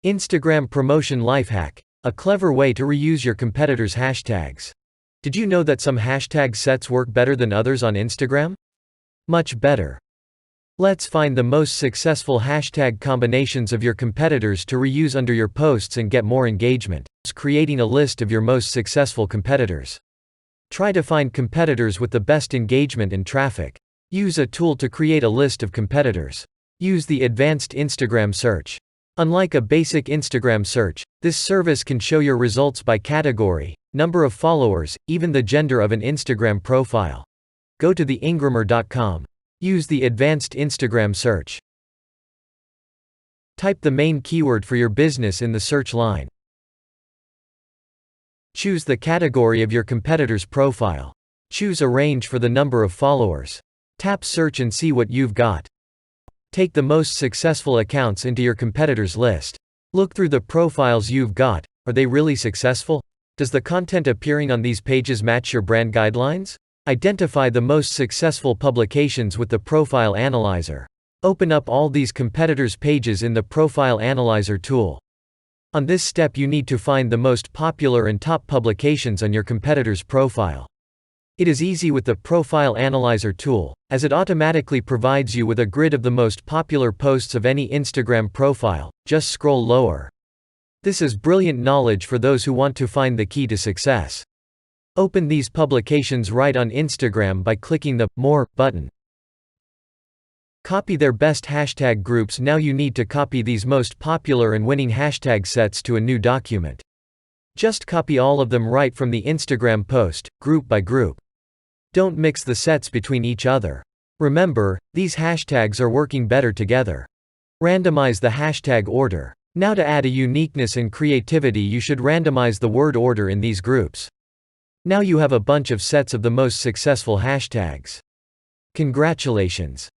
Instagram Promotion Lifehack, a clever way to reuse your competitors' hashtags. Did you know that some hashtag sets work better than others on Instagram? Much better. Let's find the most successful hashtag combinations of your competitors to reuse under your posts and get more engagement. Creating a list of your most successful competitors. Try to find competitors with the best engagement and traffic. Use a tool to create a list of competitors. Use the advanced Instagram search. Unlike a basic Instagram search, this service can show your results by category, number of followers, even the gender of an Instagram profile. Go to theingrammer.com. Use the advanced Instagram search. Type the main keyword for your business in the search line. Choose the category of your competitor's profile. Choose a range for the number of followers. Tap search and see what you've got. Take the most successful accounts into your competitors' list. Look through the profiles you've got. Are they really successful? Does the content appearing on these pages match your brand guidelines? Identify the most successful publications with the Profile Analyzer. Open up all these competitors' pages in the Profile Analyzer tool. On this step, you need to find the most popular and top publications on your competitor's profile. It is easy with the Profile Analyzer tool, as it automatically provides you with a grid of the most popular posts of any Instagram profile. Just scroll lower. This is brilliant knowledge for those who want to find the key to success. Open these publications right on Instagram by clicking the More button. Copy their best hashtag groups. Now you need to copy these most popular and winning hashtag sets to a new document. Just copy all of them right from the Instagram post, group by group. Don't mix the sets between each other. Remember, these hashtags are working better together. Randomize the hashtag order. Now to add a uniqueness and creativity, you should randomize the word order in these groups. Now you have a bunch of sets of the most successful hashtags. Congratulations!